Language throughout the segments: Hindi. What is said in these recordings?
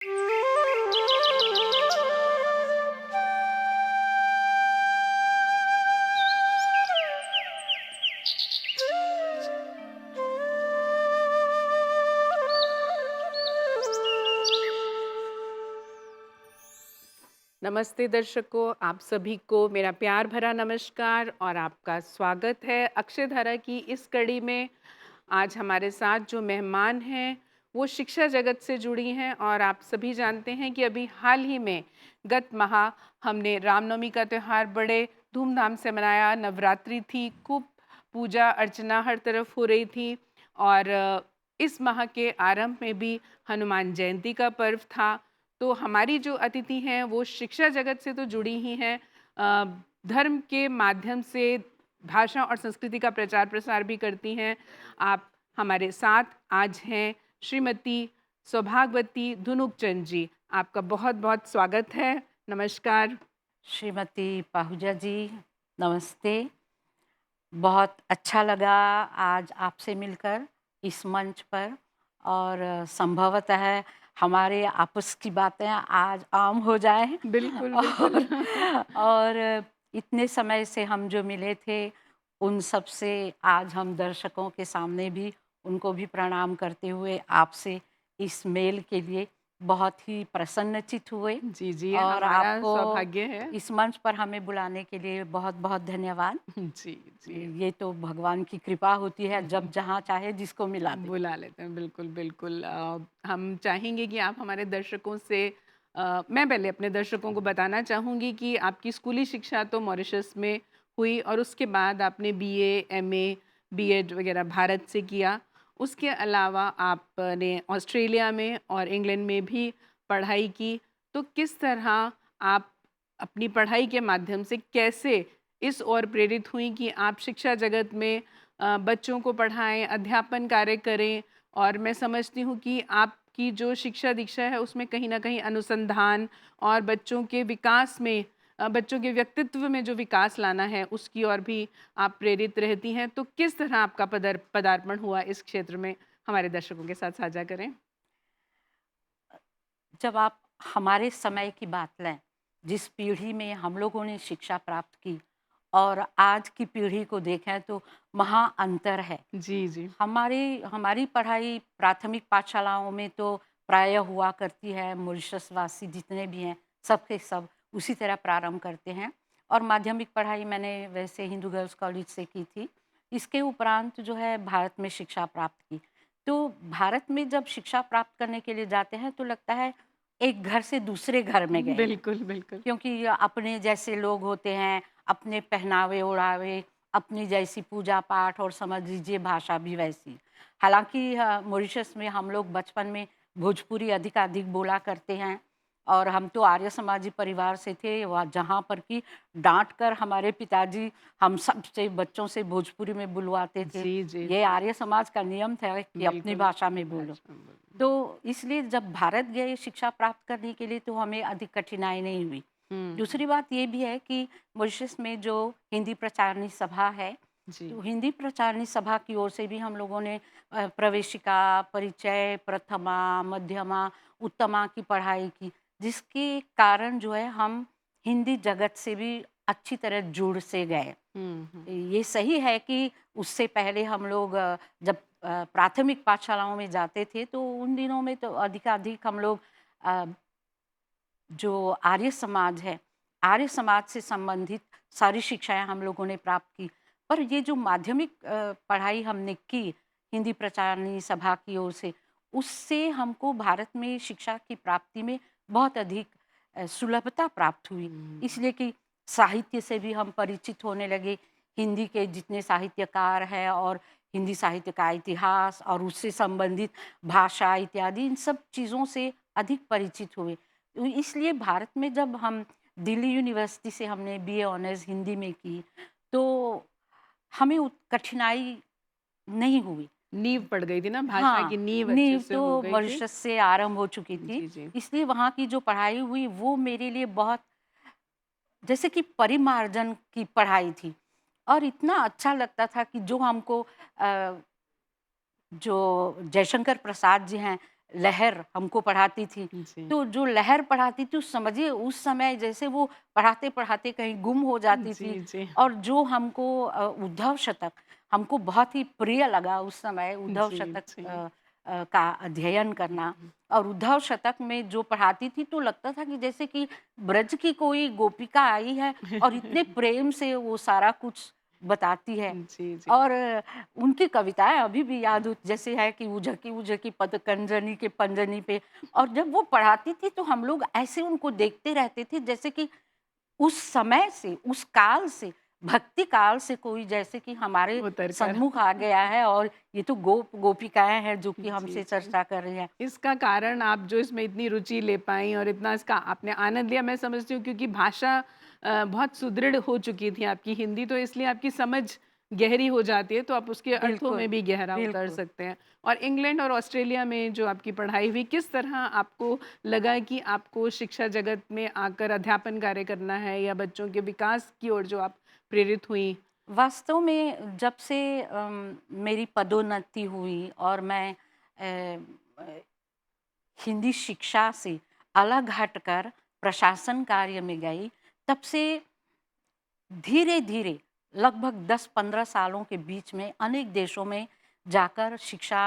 नमस्ते दर्शकों, आप सभी को मेरा प्यार भरा नमस्कार और आपका स्वागत है अक्षयधारा की इस कड़ी में। आज हमारे साथ जो मेहमान हैं वो शिक्षा जगत से जुड़ी हैं और आप सभी जानते हैं कि अभी हाल ही में गत माह हमने रामनवमी का त्यौहार बड़े धूमधाम से मनाया। नवरात्रि थी, खूब पूजा अर्चना हर तरफ हो रही थी और इस माह के आरंभ में भी हनुमान जयंती का पर्व था। तो हमारी जो अतिथि हैं वो शिक्षा जगत से तो जुड़ी ही हैं, धर्म के माध्यम से भाषा और संस्कृति का प्रचार प्रसार भी करती हैं। आप हमारे साथ आज हैं श्रीमती सौभाग्यवती धुनुकचंद जी। आपका बहुत बहुत स्वागत है। नमस्कार। श्रीमती पाहुजा जी, नमस्ते। बहुत अच्छा लगा आज आपसे मिलकर इस मंच पर और संभवतः हमारे आपस की बातें आज आम हो जाएं। बिल्कुल और बिल्कुल। और इतने समय से हम जो मिले थे उन सब से आज हम दर्शकों के सामने भी उनको भी प्रणाम करते हुए आपसे इस मेल के लिए बहुत ही प्रसन्नचित हुए जी जी, और हमारा आपको सौभाग्य है। इस मंच पर हमें बुलाने के लिए बहुत बहुत धन्यवाद। जी जी। ये तो भगवान की कृपा होती है, जब जहाँ चाहे जिसको मिला दे। बुला लेते हैं, बिल्कुल, बिल्कुल। हम चाहेंगे कि आप हमारे दर्शकों से मैं पहले अपने दर्शकों को बताना चाहूँगी कि आपकी स्कूली शिक्षा तो मॉरिशस में हुई और उसके बाद आपने बीए, एमए, बीएड वगैरह भारत से किया। उसके अलावा आपने ऑस्ट्रेलिया में और इंग्लैंड में भी पढ़ाई की। तो किस तरह आप अपनी पढ़ाई के माध्यम से कैसे इस ओर प्रेरित हुईं कि आप शिक्षा जगत में बच्चों को पढ़ाएं, अध्यापन कार्य करें? और मैं समझती हूँ कि आपकी जो शिक्षा दीक्षा है उसमें कहीं न कहीं अनुसंधान और बच्चों के विकास में, बच्चों के व्यक्तित्व में जो विकास लाना है उसकी ओर भी आप प्रेरित रहती हैं। तो किस तरह आपका पदार्पण हुआ इस क्षेत्र में? हमारे दर्शकों के साथ साझा करें। जब आप हमारे समय की बात लें, जिस पीढ़ी में हम लोगों ने शिक्षा प्राप्त की और आज की पीढ़ी को देखें तो महा अंतर है। जी, जी। हमारी हमारी पढ़ाई प्राथमिक पाठशालाओं में तो प्रायः हुआ करती है, मॉरिशसवासी जितने भी हैं सब के सब उसी तरह प्रारंभ करते हैं। और माध्यमिक पढ़ाई मैंने वैसे हिंदू गर्ल्स कॉलेज से की थी। इसके उपरांत जो है भारत में शिक्षा प्राप्त की। तो भारत में जब शिक्षा प्राप्त करने के लिए जाते हैं तो लगता है एक घर से दूसरे घर में गए हैं, बिल्कुल, बिल्कुल। क्योंकि अपने जैसे लोग होते हैं, अपने पहनावे ओढ़ावे, अपनी जैसी पूजा पाठ और समझ लीजिए भाषा भी वैसी। हालाँकि मॉरिशस में हम लोग बचपन में भोजपुरी अधिकाधिक बोला करते हैं और हम तो आर्य समाजी परिवार से थे, वहाँ जहाँ पर कि डाँट कर हमारे पिताजी हम सबसे बच्चों से भोजपुरी में बुलवाते थे। जी, जी, ये जी। आर्य समाज का नियम था कि अपनी बिल्कुल, भाषा अपनी में बोलो। भाषा में बोलिए। तो इसलिए जब भारत गए शिक्षा प्राप्त करने के लिए तो हमें अधिक कठिनाई नहीं हुई। हुँ, हुँ। दूसरी बात ये भी है कि मॉरिशस में जो हिंदी प्रचारणी सभा है, जी। तो हिंदी प्रचारणी सभा की ओर से भी हम लोगों ने प्रवेशिका, परिचय, प्रथमा, मध्यमा, उत्तमा की पढ़ाई की, जिसके कारण जो है हम हिंदी जगत से भी अच्छी तरह जुड़ से गए। हुँ, हुँ। ये सही है कि उससे पहले हम लोग जब प्राथमिक पाठशालाओं में जाते थे तो उन दिनों में तो अधिकाधिक हम लोग अ, जो आर्य समाज है, आर्य समाज से संबंधित सारी शिक्षाएँ हम लोगों ने प्राप्त की। पर ये जो माध्यमिक पढ़ाई हमने की हिंदी प्रचारणी सभा की ओर से, उससे हमको भारत में शिक्षा की प्राप्ति में बहुत अधिक सुलभता प्राप्त हुई। हुँ। इसलिए कि साहित्य से भी हम परिचित होने लगे। हिंदी के जितने साहित्यकार हैं और हिंदी साहित्य का इतिहास और उससे संबंधित भाषा इत्यादि इन सब चीज़ों से अधिक परिचित हुए। तो इसलिए भारत में जब हम दिल्ली यूनिवर्सिटी से हमने बीए ऑनर्स हिंदी में की, तो हमें कठिनाई नहीं हुई। नींव पड़ गई थी ना, भाषा की हाँ, नींव अच्छे नींव से हो तो गई थी। मॉरिशस से आरंभ हो चुकी थी। जी, जी। इसलिए वहाँ की जो पढ़ाई हुई वो मेरे लिए बहुत जैसे कि परिमार्जन की पढ़ाई थी और इतना अच्छा लगता था कि जो हमको जो जयशंकर प्रसाद जी हैं, लहर हमको पढ़ाती थी। जी, तो जो लहर पढ़ाती थी उस समझिए उस समय जैसे वो पढ़ाते-पढ़ाते कहीं गुम हो जाती थी। जी, जी, और जो हमको उद्धव शतक हमको बहुत ही प्रिय लगा उस समय उद्धव जी, शतक जी। का अध्ययन करना। और उद्धव शतक में जो पढ़ाती थी तो लगता था कि जैसे कि ब्रज की कोई गोपिका आई है और इतने प्रेम से वो सारा कुछ बताती है। जी, जी। और उनकी कविताएँ अभी भी याद हो जैसे है कि उझकी उझकी पदकंजनी के पंजनी पे। और जब वो पढ़ाती थी तो हम लोग ऐसे उनको देखते रहते थे जैसे कि उस समय से, उस काल से, भक्ति काल से कोई जैसे कि हमारे उतर कर सन्मुख आ गया है और ये तो गोपिकाएँ हैं जो कि जी, हमसे जी। चर्चा कर रही हैं। इसका कारण आप जो इसमें इतनी रुचि ले पाईं और इतना इसका आपने आनंद लिया, मैं समझती हूँ क्योंकि भाषा बहुत सुदृढ़ हो चुकी थी आपकी हिंदी, तो इसलिए आपकी समझ गहरी हो जाती है, तो आप उसके अर्थों बिल्कुल, में भी गहरा उतर बिल्कुल। सकते हैं। और इंग्लैंड और ऑस्ट्रेलिया में जो आपकी पढ़ाई हुई, किस तरह आपको लगा कि आपको शिक्षा जगत में आकर अध्यापन कार्य करना है या बच्चों के विकास की ओर जो आप प्रेरित हुईं? वास्तव में जब से मेरी पदोन्नति हुई और मैं अ, हिंदी शिक्षा से अलग हटकर प्रशासन कार्य में गई, तब से धीरे-धीरे लगभग 10-15 सालों के बीच में अनेक देशों में जाकर शिक्षा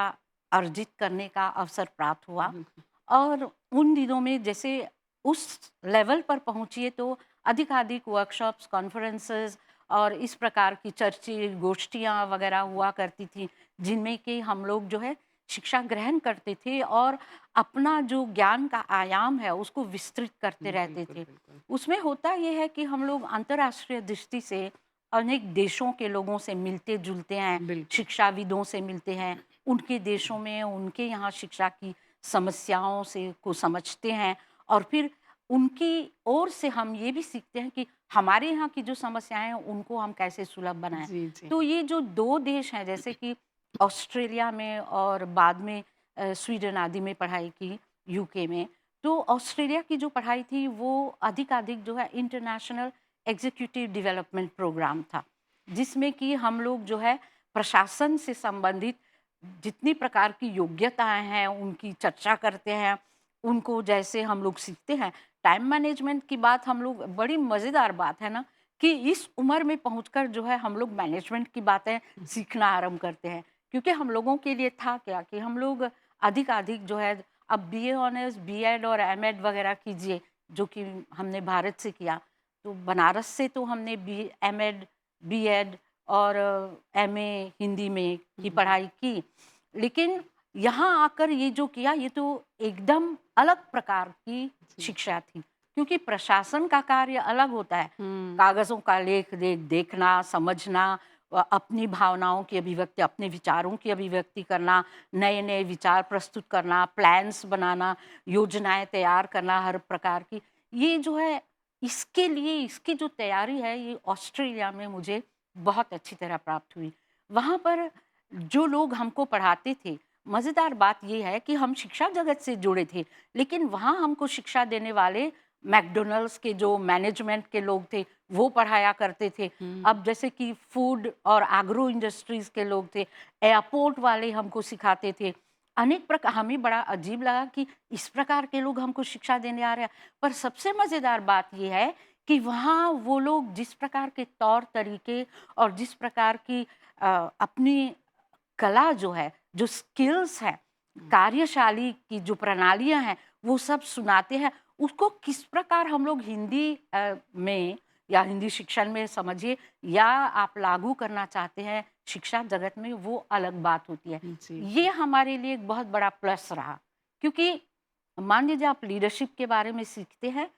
अर्जित करने का अवसर प्राप्त हुआ। बिल्कुल। और उन दिनों में जैसे उस लेवल पर पहुँचिए तो अधिकाधिक वर्कशॉप्स, कॉन्फ्रेंसेस और इस प्रकार की चर्चे, गोष्ठियाँ वगैरह हुआ करती थी, जिनमें कि हम लोग जो है शिक्षा ग्रहण करते थे और अपना जो ज्ञान का आयाम है उसको विस्तृत करते रहते बिल्कुल, थे। बिल्कुल। उसमें होता ये है कि हम लोग अंतर्राष्ट्रीय दृष्टि से अनेक देशों के लोगों से मिलते-जुलते हैं, बिल्कुल। शिक्षाविदों से मिलते हैं, उनके देशों में उनके यहाँ शिक्षा की समस्याओं से को समझते हैं और फिर उनकी ओर से हम ये भी सीखते हैं कि हमारे यहाँ की जो समस्याएं हैं उनको हम कैसे सुलभ बनाएं। जी, जी। तो ये जो 2 देश हैं जैसे कि ऑस्ट्रेलिया में और बाद में स्वीडन आदि में पढ़ाई की, यूके में। तो ऑस्ट्रेलिया की जो पढ़ाई थी वो अधिकाधिक जो है इंटरनेशनल एग्जीक्यूटिव डेवलपमेंट प्रोग्राम था, जिसमें कि हम लोग जो है प्रशासन से संबंधित जितनी प्रकार की योग्यताएँ हैं, उनकी चर्चा करते हैं, उनको जैसे हम लोग सीखते हैं। टाइम मैनेजमेंट की बात हम लोग बड़ी मज़ेदार बात है ना कि इस उम्र में पहुँचकर जो है हम लोग मैनेजमेंट की बातें सीखना आरंभ करते हैं। क्योंकि हम लोगों के लिए था क्या कि हम लोग अधिक-अधिक जो है अब बीए ऑनर्स, बीएड और एमएड वगैरह कीजिए, जो कि हमने भारत से किया। तो बनारस से तो हमने बी एमएड, बीएड और एमए हिंदी में की हुँ, पढ़ाई की। लेकिन यहाँ आकर ये जो किया ये तो एकदम अलग प्रकार की जी। शिक्षा थी, क्योंकि प्रशासन का कार्य अलग होता है। हुँ, कागज़ों का लेख-देख देखना, समझना, अपनी भावनाओं की अभिव्यक्ति, अपने विचारों की अभिव्यक्ति करना, नए-नए विचार प्रस्तुत करना, प्लान्स बनाना, योजनाएँ तैयार करना हर प्रकार की। ये जो है इसके लिए इसकी जो तैयारी है ये ऑस्ट्रेलिया में मुझे बहुत अच्छी तरह प्राप्त हुई। वहाँ पर जो लोग हमको पढ़ाते थे, मज़ेदार बात ये है कि हम शिक्षा जगत से जुड़े थे, लेकिन वहाँ हमको शिक्षा देने वाले मैकडॉनल्ड्स के जो मैनेजमेंट के लोग थे, वो पढ़ाया करते थे। हुँ, अब जैसे कि फूड और एग्रो इंडस्ट्रीज़ के लोग थे, एयरपोर्ट वाले हमको सिखाते थे। अनेक प्रकार हमें बड़ा अजीब लगा कि इस प्रकार के लोग हमको शिक्षा देने आ रहे हैं। पर सबसे मज़ेदार बात ये है कि वहाँ वो लोग जिस प्रकार के तौर-तरीके और जिस प्रकार की अपनी कला जो है, जो स्किल्स हैं, हुँ। कार्यशैली की जो प्रणालियाँ हैं, वो सब सुनाते हैं। उसको किस प्रकार हम लोग हिंदी में या हिंदी शिक्षण में समझिए या आप लागू करना चाहते हैं शिक्षा जगत में, वो अलग बात होती है। जी, ये हमारे लिए एक बहुत बड़ा प्लस रहा, क्योंकि मान लीजिए आप लीडरशिप के बारे में सीखते हैं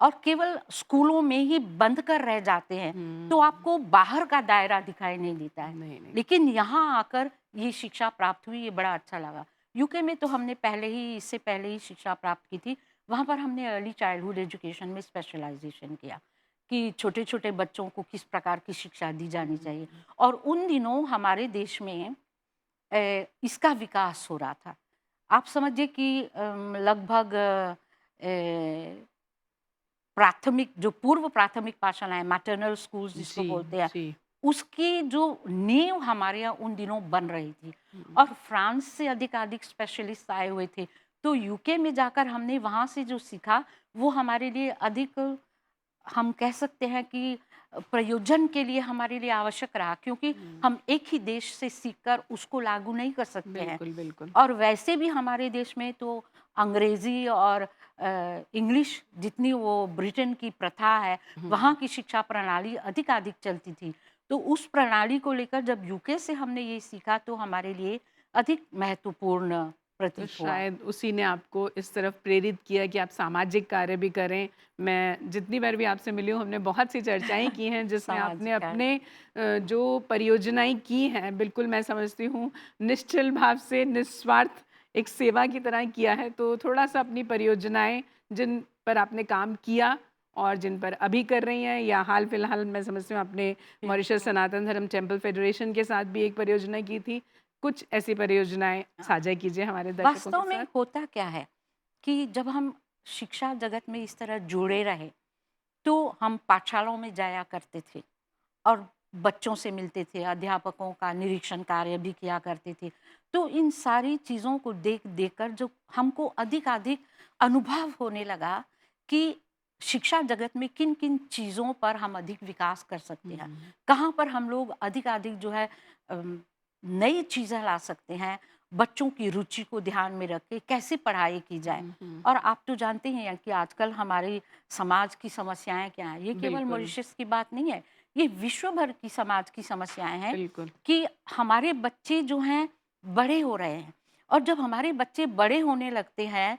और केवल स्कूलों में ही बंद कर रह जाते हैं, हुँ, तो आपको बाहर का दायरा दिखाई नहीं देता है। नहीं, नहीं। लेकिन यहाँ आकर ये शिक्षा प्राप्त हुई, ये बड़ा अच्छा लगा। यूके में तो हमने पहले ही इससे पहले ही शिक्षा प्राप्त की थी। वहाँ पर हमने अर्ली चाइल्डहुड एजुकेशन में स्पेशलाइज़ेशन किया कि छोटे-छोटे बच्चों को किस प्रकार की शिक्षा दी जानी हुँ, चाहिए। और उन दिनों हमारे देश में इसका विकास हो रहा था। आप समझिए कि लगभग प्राथमिक जो पूर्व प्राथमिक पाठशालाएँ मैटर्नल स्कूल्स जिसको जी, बोलते हैं, जी। उसकी जो नींव हमारे यहाँ उन दिनों बन रही थी। हुँ, और फ्रांस से अधिकाधिक स्पेशलिस्ट आए हुए थे। तो यूके में जाकर हमने वहाँ से जो सीखा वो हमारे लिए अधिक, हम कह सकते हैं कि प्रयोजन के लिए हमारे लिए आवश्यक रहा, क्योंकि हुँ। हम एक ही देश से सीखकर उसको लागू नहीं कर सकते हैं। बिल्कुल, बिल्कुल। और वैसे भी हमारे देश में तो अंग्रेजी और इंग्लिश जितनी वो ब्रिटेन की प्रथा है, हुँ। वहाँ की शिक्षा प्रणाली अधिकाधिक चलती थी। तो उस प्रणाली को लेकर जब यूके से हमने ये सीखा तो हमारे लिए अधिक महत्वपूर्ण तो प्रतीत हुआ। शायद उसी ने आपको इस तरफ प्रेरित किया कि आप सामाजिक कार्य भी करें। मैं जितनी बार भी आपसे मिली हूँ, हमने बहुत सी चर्चाएँ की हैं जिसमें आपने सामाजिक कार्य। अपने जो परियोजनाएँ की हैं, बिल्कुल मैं समझती हूँ निश्चल भाव से निस्वार्थ एक सेवा की तरह किया है। तो थोड़ा-सा अपनी परियोजनाएँ जिन पर आपने काम किया और जिन पर अभी कर रही हैं, या हाल-फिलहाल मैं समझती हूँ आपने मॉरिशस बिल्कुल। सनातन धर्म टेम्पल फेडरेशन के साथ भी एक परियोजना की थी। कुछ ऐसी परियोजनाएँ साझा कीजिए हमारे दर्शकों के वास्तव में साथ। होता क्या है कि जब हम शिक्षा जगत में इस तरह जुड़े रहे तो हम पाठशालाओं में जाया करते थे और बच्चों से मिलते थे, अध्यापकों का निरीक्षण कार्य भी किया करते थे। तो इन सारी चीज़ों को देख देख कर जो हमको अधिक अनुभव होने लगा कि शिक्षा जगत में किन किन चीज़ों पर हम अधिक विकास कर सकते हैं, हुँ, कहाँ पर हम लोग अधिक जो है अम, नई चीज़ें ला सकते हैं, बच्चों की रुचि को ध्यान में रख के कैसे पढ़ाई की जाए। हुँ, हुँ। और आप तो जानते हैं कि आजकल हमारी समाज की समस्याएं क्या हैं, ये केवल बिल्कुल, मॉरिशस की बात नहीं है, ये विश्व भर की समाज की समस्याएं हैं बिल्कुल। कि हमारे बच्चे जो हैं बड़े हो रहे हैं, और जब हमारे बच्चे बड़े होने लगते हैं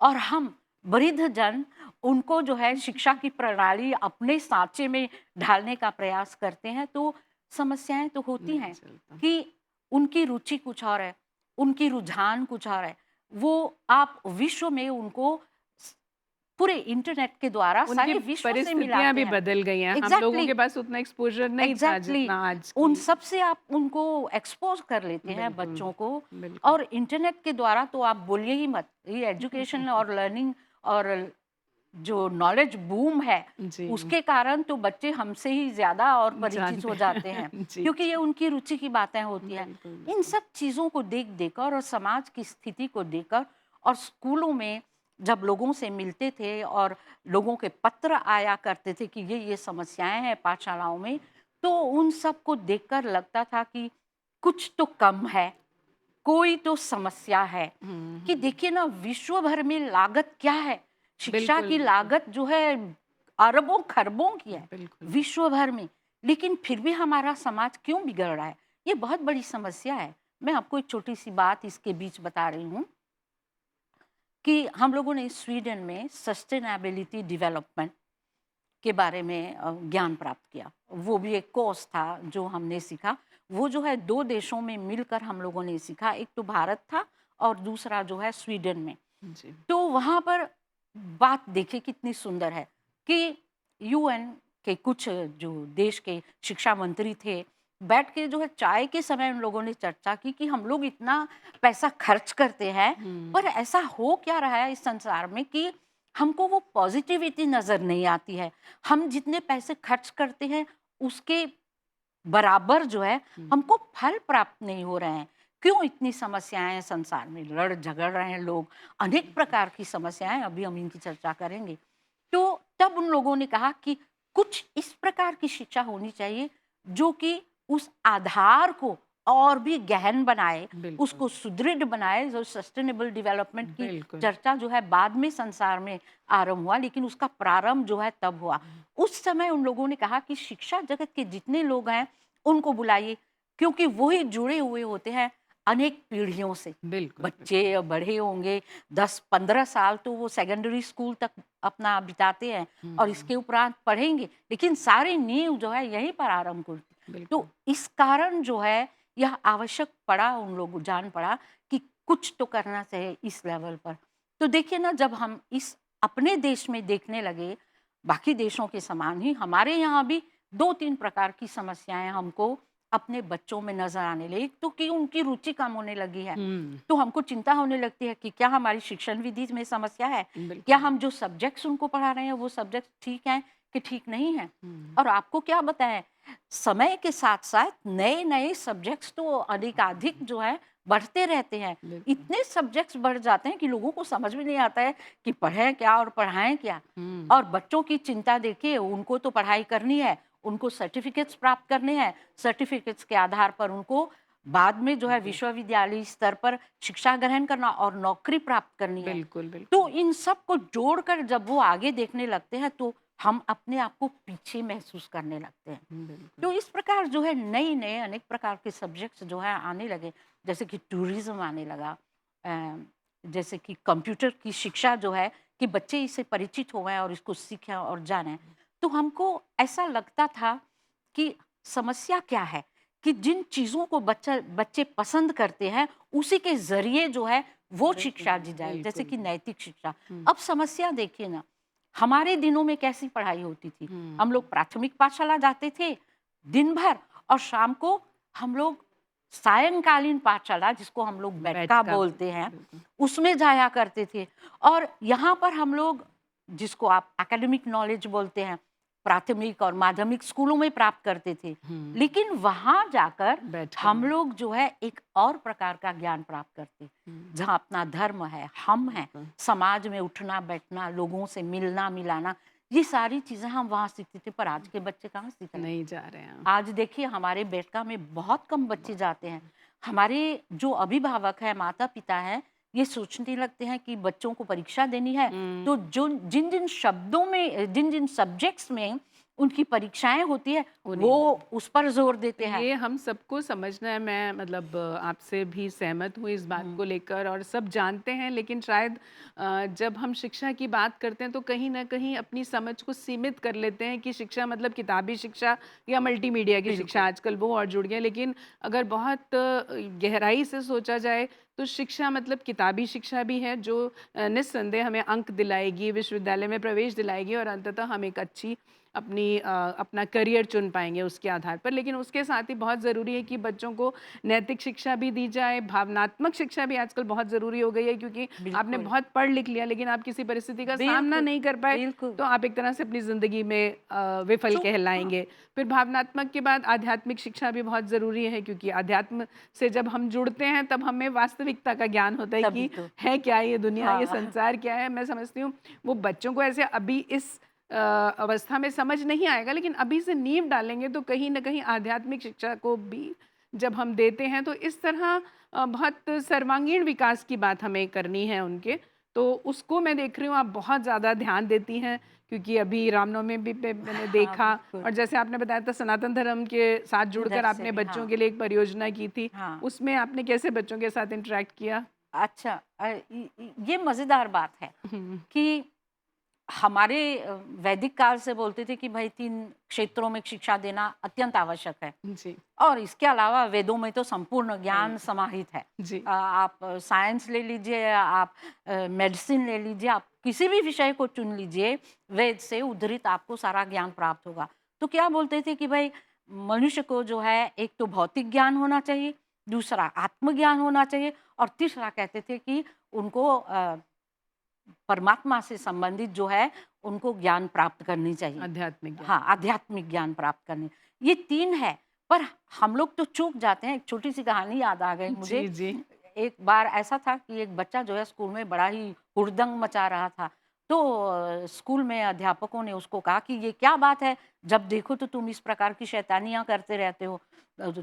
और हम वृद्ध जन उनको जो है शिक्षा की प्रणाली अपने सांचे में ढालने का प्रयास करते हैं, तो समस्याएं तो होती नहीं हैं चलता। कि उनकी रुचि कुछ और है, उनकी रुझान कुछ और है। वो आप विश्व में उनको स पूरे इंटरनेट के द्वारा उनकी सारे विश्व से परिस्थितियाँ मिलाते भी हैं। बदल गई हैं। हम लोगों एग्ज़ैक्टली, के पास उतना एक्सपोज़र नहीं था एग्ज़ैक्टली। जितना आज उन की। सब से आप उनको एक्सपोज़ कर लेते हैं बिल्कुल, बच्चों को, बिल्कुल। और इंटरनेट के द्वारा तो आप बोलिए ही मत। ये एजुकेशन और लर्निंग और जो नॉलेज बूम है, जी, उसके कारण तो बच्चे हमसे ही ज़्यादा और परिचित जानते हो हैं। जाते हैं, जी, क्योंकि ये जी। उनकी रुचि की बातें होती हैं। बिल्कुल, इन बिल्कुल। सब चीज़ों को देख-देख और समाज की स्थिति को देखकर और स्कूलों में जब लोगों से मिलते थे और लोगों के पत्र आया करते थे कि ये समस्याएँ हैं पाठशालाओं में, तो उन सब को देखकर लगता था कि कुछ तो कम है, कोई तो समस्या है। हुँ, कि हुँ। देखिए ना, विश्व भर में लागत क्या है? शिक्षा बिल्कुल, की बिल्कुल, लागत जो है अरबों-खरबों की है, बिल्कुल। विश्व भर में। लेकिन फिर भी हमारा समाज क्यों बिगड़ रहा है? ये बहुत बड़ी समस्या है। मैं आपको एक छोटी-सी बात इसके बीच बता रही हूँ कि हम लोगों ने स्वीडन में सस्टेनेबिलिटी डेवलपमेंट के बारे में ज्ञान प्राप्त किया। वो भी एक कोर्स था जो हमने सीखा। वो जो है 2 देशों में मिलकर हम लोगों ने सीखा। एक तो भारत था और दूसरा जो है स्वीडन में। जी। तो वहाँ पर बात देखिए कितनी सुंदर है कि यूएन के कुछ जो देश के शिक्षा मंत्री थे, बैठ के जो है चाय के समय उन लोगों ने चर्चा की कि हम लोग इतना पैसा खर्च करते हैं, हुँ, पर ऐसा हो क्या रहा है इस संसार में कि हमको वो पॉजिटिविटी नज़र नहीं आती है। हम जितने पैसे खर्च करते हैं, उसके बराबर जो है हुँ। हमको फल प्राप्त नहीं हो रहे हैं। क्यों इतनी समस्याएं हैं संसार में, लड़ झगड़ रहे हैं लोग, अनेक प्रकार की समस्याएं, अभी हम इनकी चर्चा करेंगे। तो तब उन लोगों ने कहा कि कुछ इस प्रकार की शिक्षा होनी चाहिए जो कि उस आधार को और भी गहन बनाए, बिल्कुल, उसको सुदृढ़ बनाए। जो सस्टेनेबल डेवलपमेंट की बिल्कुल। चर्चा जो है बाद में संसार में आरंभ हुआ, लेकिन उसका प्रारंभ जो है तब हुआ। उस समय उन लोगों ने कहा कि शिक्षा जगत के जितने लोग हैं उनको बुलाइए, क्योंकि वही जुड़े हुए होते हैं अनेक पीढ़ियों से। बिल्कुल, बिल्कुल। बच्चे बड़े होंगे, 10-15 साल तो वो सेकेंडरी स्कूल तक अपना बिताते हैं हुँ, और इसके उपरांत पढ़ेंगे, लेकिन सारी नींव जो है यहीं पर आरंभ होती। तो बिल्कुल। इस कारण जो है यह आवश्यक पड़ा, उन लोग जान पड़ा कि कुछ तो करना चाहिए इस लेवल पर। तो देखिए ना, जब हम इस अपने देश में देखने लगे, बाकी देशों के समान ही हमारे यहाँ भी 2-3 प्रकार की समस्याएँ हमको अपने बच्चों में नज़र आने लगी। एक तो कि उनकी रुचि कम होने लगी है, हुँ, तो हमको चिंता होने लगती है कि क्या हमारी शिक्षण विधि में समस्या है? क्या बिल्कुल। हम जो सब्जेक्ट्स उनको पढ़ा रहे हैं वो सब्जेक्ट्स ठीक हैं कि ठीक नहीं हैं? हुँ, और आपको क्या बताएँ, समय के साथ-साथ नए-नए सब्जेक्ट्स तो अधिकाधिक जो है बढ़ते रहते हैं। बिल्कुल। इतने सब्जेक्ट्स बढ़ जाते हैं कि लोगों को समझ में नहीं आता है कि पढ़ें क्या और पढ़ाएं क्या। हुँ, और बच्चों की चिंता देखिए, उनको तो पढ़ाई करनी है, उनको सर्टिफिकेट्स प्राप्त करने हैं, सर्टिफिकेट्स के आधार पर उनको बाद में जो है जी, विश्वविद्यालय स्तर पर शिक्षा ग्रहण करना और नौकरी प्राप्त करनी है। बिल्कुल, तो बिल्कुल। इन सब को जोड़कर जब वो आगे देखने लगते हैं तो हम अपने आप को पीछे महसूस करने लगते हैं। बिल्कुल। तो इस प्रकार जो है नए-नए अनेक प्रकार के सब्जेक्ट्स जो है आने लगे, जैसे कि टूरिज़्म आने लगा, जैसे कि कंप्यूटर की शिक्षा जो है कि बच्चे इससे परिचित हो गए और इसको सीखें और जानें। तो हमको ऐसा लगता था कि समस्या क्या है कि जिन चीज़ों को बच्चे पसंद करते हैं, उसी के ज़रिए जो है वो वही शिक्षा है, दी जाए, जैसे बिल्कुल। कि नैतिक शिक्षा। हुँ, अब समस्या देखिए ना, हमारे दिनों में कैसी पढ़ाई होती थी। हुँ। हम लोग प्राथमिक पाठशाला जाते थे दिन भर, और शाम को हम लोग सायंकालीन पाठशाला, जिसको हम लोग बैच बैठका का बोलते हैं, बिल्कुल। उसमें जाया करते थे। और यहाँ पर हम लोग, जिसको आप एकेडमिक नॉलेज बोलते हैं, प्राथमिक और माध्यमिक स्कूलों में प्राप्त करते थे। हुँ, लेकिन वहाँ जाकर बैच हम करना। लोग जो है एक और प्रकार का ज्ञान प्राप्त करते, हुँ, जहाँ अपना धर्म है, हम हैं, बिल्कुल। समाज में उठना बैठना, लोगों से मिलना मिलाना, ये सारी चीज़ें हम वहाँ सीखते थे। पर आज के बच्चे कहाँ सीख रहे हैं। नहीं जा रहे हैं। आज देखिए हमारे बैठका में बहुत कम बच्चे जाते हैं। हमारे जो अभिभावक हैं, माता-पिता हैं, ये सोचने लगते हैं कि बच्चों को परीक्षा देनी है, हुँ। तो जो जिन-जिन शब्दों में, जिन-जिन सब्जेक्ट्स में उनकी परीक्षाएँ होती है, उन्हीं वो में। उस पर ज़ोर तो देते हैं। ये हम सबको समझना है। मैं मतलब आपसे भी सहमत हूँ इस बात हुँ, को लेकर और सब जानते हैं, लेकिन शायद जब हम शिक्षा की बात करते हैं तो कहीं न कहीं अपनी समझ को सीमित कर लेते हैं कि शिक्षा मतलब किताबी शिक्षा या मल्टीमीडिया की शिक्षा, बिल्कुल। आजकल वो और जुड़ गया। लेकिन अगर बहुत गहराई से सोचा जाए तो शिक्षा मतलब किताबी शिक्षा भी है जो निस्संदेह हमें अंक दिलाएगी, विश्वविद्यालय में प्रवेश दिलाएगी और अंततः हम एक अच्छी अपना करियर चुन पाएँगे उसके आधार पर। लेकिन उसके साथ ही बहुत ज़रूरी है कि बच्चों को नैतिक शिक्षा भी दी जाए, भावनात्मक शिक्षा भी आजकल बहुत ज़रूरी हो गई है, क्योंकि आपने बिल्कुल, बहुत पढ़ लिख लिया लेकिन आप किसी परिस्थिति का सामना बिल्कुल, नहीं कर पाए, बिल्कुल। तो आप एक तरह से अपनी ज़िंदगी में विफल तो हाँ, कहलाएँगे। फिर भावनात्मक के बाद आध्यात्मिक शिक्षा भी बहुत ज़रूरी है, क्योंकि अध्यात्म से जब हम जुड़ते हैं तब हमें वास्तविकता का ज्ञान होता है तभी कि तो। है क्या ये दुनिया, ये हाँ, संसार क्या है। मैं समझती हूँ वो बच्चों को ऐसे अभी इस अवस्था में समझ नहीं आएगा, लेकिन अभी से नींव डालेंगे तो कहीं न कहीं आध्यात्मिक शिक्षा को भी जब हम देते हैं तो इस तरह बहुत सर्वांगीण विकास की बात हमें करनी है उनके। तो उसको मैं देख रही हूँ आप बहुत ज़्यादा ध्यान देती हैं, क्योंकि अभी रामनवमी भी पे मैंने हाँ, देखा बिल्कुल। और जैसे आपने बताया था सनातन धर्म के साथ उधर जुड़कर से आपने भी बच्चों हाँ, के लिए एक परियोजना की थी। हाँ। उसमें आपने कैसे बच्चों के साथ इंटरैक्ट किया? अच्छा, ये मज़ेदार बात है हुँ, कि हमारे वैदिक काल से बोलते थे कि भाई 3 क्षेत्रों में शिक्षा देना अत्यंत आवश्यक है, जी, और इसके अलावा वेदों में तो संपूर्ण वही। ज्ञान समाहित है। जी, आप साइंस ले लीजिए, आप मेडिसिन ले लीजिए, आप किसी भी विषय को चुन लीजिए, वेद से उद्धृत आपको सारा ज्ञान प्राप्त होगा। तो क्या बोलते थे कि भाई मनुष्य को जो है एक तो भौतिक ज्ञान होना चाहिए, दूसरा आत्मज्ञान होना चाहिए, और तीसरा कहते थे कि उनको परमात्मा से संबंधित जो है उनको ज्ञान प्राप्त करनी चाहिए। आध्यात्मिक ज्ञान। हाँ, आध्यात्मिक ज्ञान प्राप्त करनी। ये 3 है, पर हम लोग तो चूक जाते हैं। एक छोटी-सी कहानी याद आ गई मुझे। जी, जी। एक बार ऐसा था कि एक बच्चा जो है स्कूल में बड़ा ही हुड़दंग मचा रहा था। तो स्कूल में अध्यापकों ने उसको कहा कि ये क्या बात है? जब देखो तो तुम इस प्रकार की शैतानियाँ करते रहते हो।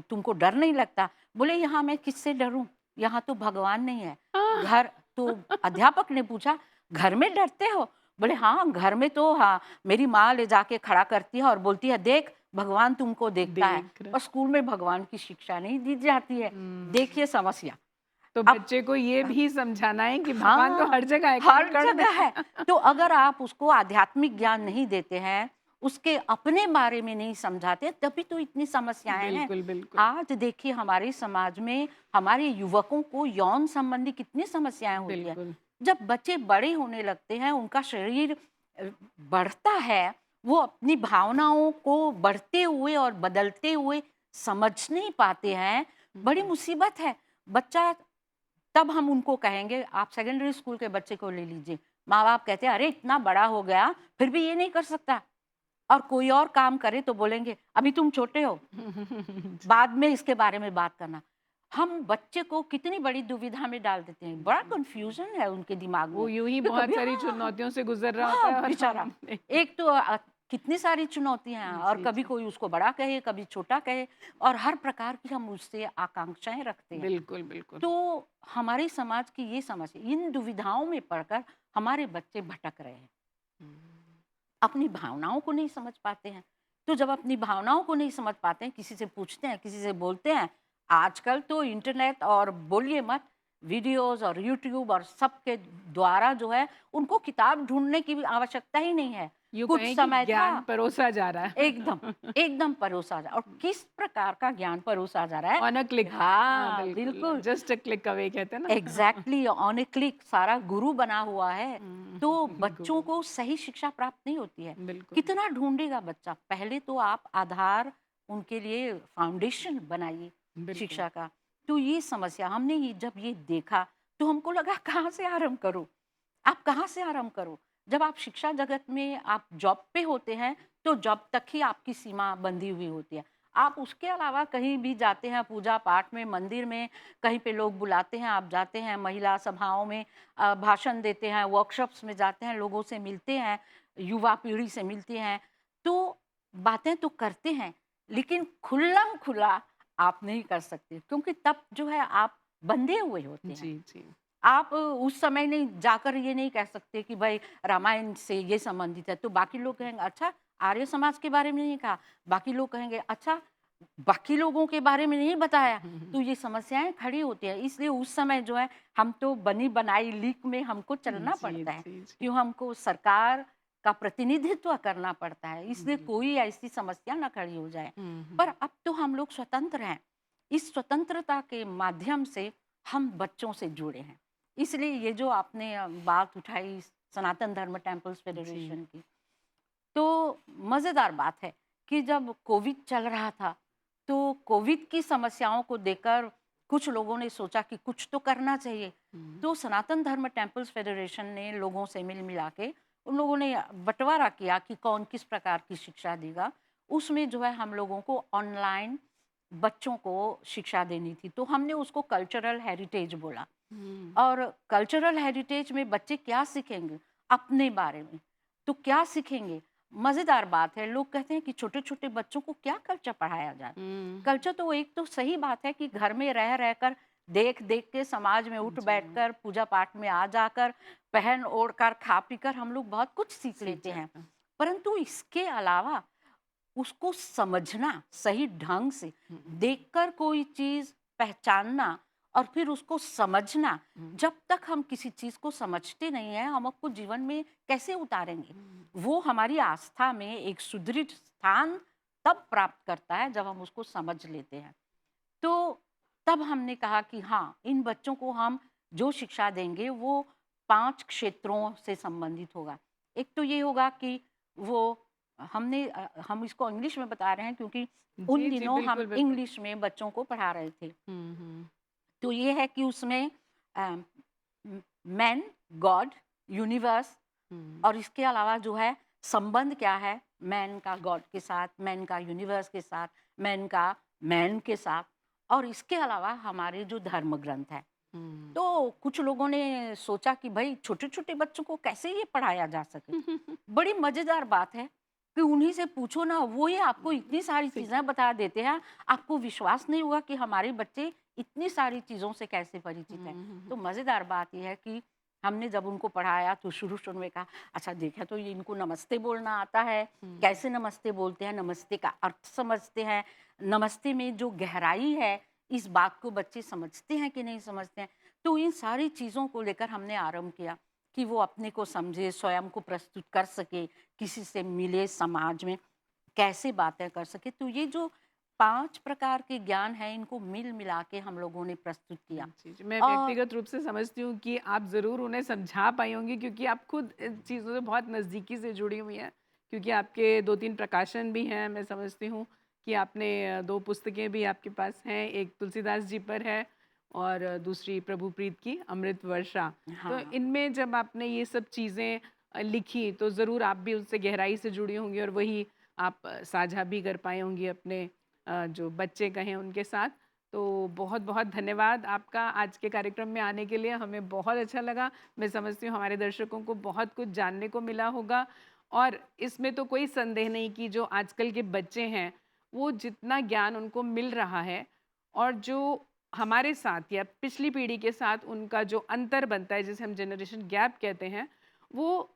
तुमको डर नहीं लगता? बोले यहाँ मैं किससे डरूँ? यहाँ तो भगवान नहीं है। आह! घर तो अध्यापक ने पूछा, घर में डरते हो? बोले हाँ, घर में तो हाँ, मेरी माँ ले जाके खड़ा करती है और बोलती है देख भगवान तुमको देखता है। देख रहा और स्कूल में भगवान की शिक्षा नहीं दी जाती है। हुँ, देखिए समस्या। तो अब बच्चे को ये भी समझाना है कि भगवान तो हाँ, हर जगह है, हर कण-कण में जगह है। है। तो अगर आप उसको आध्यात्मिक ज्ञान नहीं देते हैं, उसके अपने बारे में नहीं समझाते, तभी तो इतनी समस्याएँ हैं। बिल्कुल, बिल्कुल, आज देखिए हमारे समाज में हमारे युवकों को यौन संबंधी कितनी समस्याएँ होती हैं। बिल्कुल। जब बच्चे बड़े होने लगते हैं, उनका शरीर बढ़ता है, वो अपनी भावनाओं को बढ़ते हुए और बदलते हुए समझ नहीं पाते हैं, बड़ी हुँ, मुसीबत है। बच्चा, तब हम उनको कहेंगे, आप सेकेंडरी स्कूल के बच्चे को ले लीजिए, माँ-बाप कहते हैं अरे इतना बड़ा हो गया, फिर भी ये नहीं कर सकता, और कोई और काम करे तो बोलेंगे अभी तुम छोटे हो, जी, बाद में इसके बारे में बात करना। हम बच्चे को कितनी बड़ी दुविधा में डाल देते हैं, बड़ा कन्फ्यूज़न है उनके दिमाग वो में यूँ ही कि बहुत कभी सारी हाँ, चुनौतियों से गुज़र रहा होता हाँ, है और बेचारा। हम एक तो कितनी सारी चुनौतियाँ हैं और जी, कभी जी। कोई उसको बड़ा कहे, कभी छोटा कहे और हर प्रकार की हम उससे आकांक्षाएँ रखते हैं। बिल्कुल, बिल्कुल। तो हमारे समाज की ये समझ है, इन दुविधाओं में पड़कर हमारे बच्चे भटक रहे हैं। हुँ, अपनी भावनाओं को नहीं समझ पाते हैं। तो जब अपनी भावनाओं को नहीं समझ पाते हैं, किसी से पूछते हैं, किसी से बोलते हैं, आजकल तो इंटरनेट और बोलिए मत, वीडियोज़ और यूट्यूब और सबके द्वारा जो है, उनको किताब ढूँढने की भी आवश्यकता ही नहीं है। यूँ कुछ कहें कि समय ज्ञान था परोसा जा रहा एकदम, है। एकदम परोसा जा और किस प्रकार का ज्ञान परोसा जा रहा है। ऑन अ क्लिक हाँ, हाँ, बिल्कुल, बिल्कुल। जस्ट अ क्लिक अवे कहते हैं ना। एग्ज़ैक्टली ऑन ए क्लिक सारा गुरु बना हुआ है, हुँ, तो बच्चों गूगल को सही शिक्षा प्राप्त नहीं होती है। बिल्कुल, कितना ढूँढेगा बच्चा? पहले तो आप आधार उनके लिए फाउंडेशन बनाइए बिल्कुल। शिक्षा का। तो ये समस्या हमने ये जब ये देखा, तो हमको लगा कहाँ से आरंभ करूँ? आप कहाँ से आरंभ करो? जब आप शिक्षा जगत में आप जॉब पे होते हैं, तो जॉब तक ही आपकी सीमा बंधी हुई होती है। आप उसके अलावा कहीं भी जाते हैं पूजा-पाठ में, मंदिर में, कहीं पे लोग बुलाते हैं, आप जाते हैं महिला सभाओं में भाषण देते हैं, वर्कशॉप्स में जाते हैं, लोगों से मिलते हैं, युवा पीढ़ी से मिलते हैं। तो बातें तो करते हैं, लेकिन खुल्लम-खुला आप नहीं कर सकते क्योंकि तब जो है आप बंधे हुए होते हैं। जी, जी। आप उस समय नहीं जाकर ये नहीं कह सकते कि भाई रामायण से ये संबंधित है, तो बाकी लोग कहेंगे अच्छा आर्य समाज के बारे में नहीं कहा, बाकी लोग कहेंगे अच्छा बाकी लोगों के बारे में नहीं बताया, तो ये समस्याएँ खड़ी होती हैं। इसलिए उस समय जो है हम तो बनी-बनाई लीक में हमको चलना जी, पड़ता है, जी, जी। क्यों हमको सरकार का प्रतिनिधित्व करना पड़ता है, इसलिए बिल्कुल। कोई ऐसी समस्या ना खड़ी हो जाए। हुँ, पर हुँ। अब तो हम लोग स्वतंत्र हैं, इस स्वतंत्रता के माध्यम से हम बच्चों से जुड़े हैं। इसलिए ये जो आपने बात उठाई सनातन धर्म टेम्पल्स जी। फेडरेशन की, तो मज़ेदार बात है कि जब कोविड चल रहा था, तो कोविड की समस्याओं को देखकर कुछ लोगों ने सोचा कि कुछ तो करना चाहिए। हुँ, तो सनातन धर्म टेम्पल्स फेडरेशन ने लोगों से मिल-मिला के उन लोगों ने बँटवारा किया कि कौन किस प्रकार की शिक्षा देगा। उसमें जो है हम लोगों को ऑनलाइन बच्चों को शिक्षा देनी थी, तो हमने उसको कल्चरल हेरिटेज बोला। हुँ। और कल्चरल हेरिटेज में बच्चे क्या सीखेंगे? अपने बारे में। तो क्या सीखेंगे? मज़ेदार बात है, लोग कहते हैं कि छोटे-छोटे बच्चों को क्या कल्चर पढ़ाया जाए? हुँ, कल्चर तो एक तो सही बात है कि घर में रह-रह कर, देख-देख के समाज में जी, उठ-बैठकर, पूजा-पाठ में आ जाकर, पहन-ओढ़ कर, खा-पी कर हम लोग बहुत कुछ सीख सीख लेते हैं। जाता हूँ। परंतु इसके अलावा उसको समझना सही ढंग से, हुँ, देखकर कोई चीज़ पहचानना और फिर उसको समझना, हुँ, जब तक हम किसी चीज़ को समझते नहीं हैं, हम उसको जीवन में कैसे उतारेंगे? हुँ, वो हमारी आस्था में एक सुदृढ़ स्थान तब प्राप्त करता है, जब हम उसको समझ लेते हैं। तो तब हमने कहा कि हाँ, इन बच्चों को हम जो शिक्षा देंगे, वो 5 क्षेत्रों से संबंधित होगा। एक तो ये होगा कि वो हम इसको इंग्लिश में बता रहे हैं क्योंकि उन जी, जी, दिनों हम बिल्कुल, बिल्कुल। इंग्लिश में बच्चों को पढ़ा रहे थे। हुँ, हुँ, तो ये है कि उसमें मैन, गॉड, यूनिवर्स हुँ, और इसके अलावा जो है संबंध क्या है मैन का गॉड के साथ, मैन का यूनिवर्स के साथ, मैन का मैन के साथ और इसके अलावा हमारे जो धर्म ग्रंथ है। हुँ। तो कुछ लोगों ने सोचा कि भाई छोटे-छोटे बच्चों को कैसे ये पढ़ाया जा सके? बड़ी मज़ेदार बात है कि उन्हीं से पूछो ना, वो ही आपको इतनी सारी सीख चीज़ें बता देते हैं, आपको विश्वास नहीं होगा कि हमारे बच्चे इतनी सारी चीज़ों से कैसे परिचित हैं। हुँ, हुँ, तो हुँ, मज़ेदार बात ये है कि हमने जब उनको पढ़ाया तो शुरू-शुरू में कहा, अच्छा देखा तो ये इनको नमस्ते बोलना आता है, हुँ, कैसे नमस्ते बोलते हैं, नमस्ते का अर्थ समझते हैं, नमस्ते में जो गहराई है, इस बात को बच्चे समझते हैं कि नहीं समझते हैं। तो इन सारी चीज़ों को लेकर हमने आरंभ किया कि वो अपने को समझे, स्वयं को प्रस्तुत कर सके, किसी से मिले समाज में, कैसे बातें कर सके। तो ये जो 5 प्रकार के ज्ञान हैं, इनको मिला के हम लोगों ने प्रस्तुत किया। जी, जी। मैं और व्यक्तिगत रूप से समझती हूँ कि आप ज़रूर उन्हें समझा पाई होंगी क्योंकि आप खुद इन चीज़ों से बहुत नज़दीकी से जुड़ी हुई हैं। क्योंकि आपके 2-3 प्रकाशन भी हैं, मैं समझती हूँ कि आपने 2 पुस्तकें भी आपके पास हैं, एक तुलसीदास जी पर है और दूसरी प्रभुप्रीत की अमृत वर्षा। तो हाँ, इनमें जब आपने ये सब चीज़ें लिखी तो ज़रूर आप भी उससे गहराई से जुड़ी होंगी और वही आप साझा भी कर पाई होंगी अपने जो बच्चे कहें उनके साथ। तो बहुत-बहुत धन्यवाद आपका आज के कार्यक्रम में आने के लिए, हमें बहुत अच्छा लगा। मैं समझती हूँ हमारे दर्शकों को बहुत कुछ जानने को मिला होगा और इसमें तो कोई संदेह नहीं कि जो आजकल के बच्चे हैं, वो जितना ज्ञान उनको मिल रहा है और जो हमारे साथ या पिछली पीढ़ी के साथ उनका जो अंतर बनता है, जिसे हम जनरेशन गैप कहते हैं, वो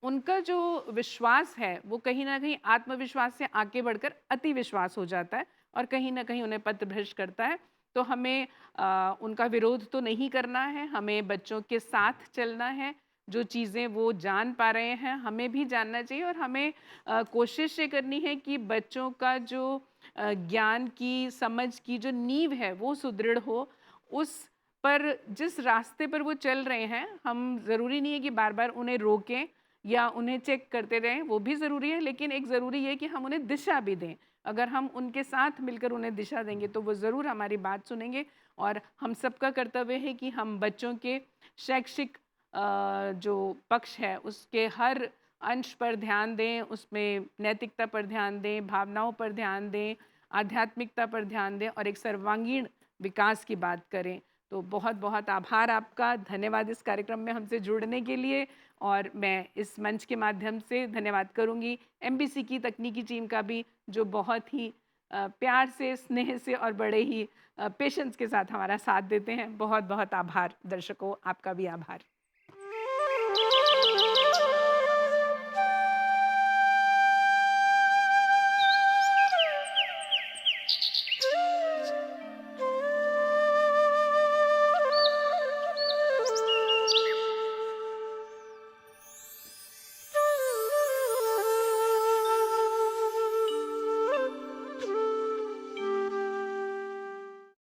उनका जो विश्वास है, वो कहीं न कहीं आत्मविश्वास से आगे बढ़कर अति विश्वास हो जाता है और कहीं न कहीं उन्हें पथभ्रष्ट करता है। तो हमें उनका विरोध तो नहीं करना है, हमें बच्चों के साथ चलना है। जो चीज़ें वो जान पा रहे हैं, हमें भी जानना चाहिए और हमें कोशिश ये करनी है कि बच्चों का जो ज्ञान की, समझ की जो नींव है, वो सुदृढ़ हो। उस पर जिस रास्ते पर वो चल रहे हैं, हम ज़रूरी नहीं है कि बार-बार उन्हें रोकें या उन्हें चेक करते रहें, वो भी ज़रूरी है, लेकिन एक ज़रूरी ये है कि हम उन्हें दिशा भी दें। अगर हम उनके साथ मिलकर उन्हें दिशा देंगे, तो वो ज़रूर हमारी बात सुनेंगे और हम सबका कर्तव्य है कि हम बच्चों के शैक्षिक जो पक्ष है, उसके हर अंश पर ध्यान दें, उसमें नैतिकता पर ध्यान दें, भावनाओं पर ध्यान दें, आध्यात्मिकता पर ध्यान दें और एक सर्वांगीण विकास की बात करें। तो बहुत-बहुत आभार आपका, धन्यवाद इस कार्यक्रम में हमसे जुड़ने के लिए और मैं इस मंच के माध्यम से धन्यवाद करूँगी एमबीसी की तकनीकी टीम का भी, जो बहुत ही प्यार से, स्नेह से और बड़े ही पेशेंस के साथ हमारा साथ देते हैं। बहुत-बहुत आभार दर्शकों, आपका भी आभार।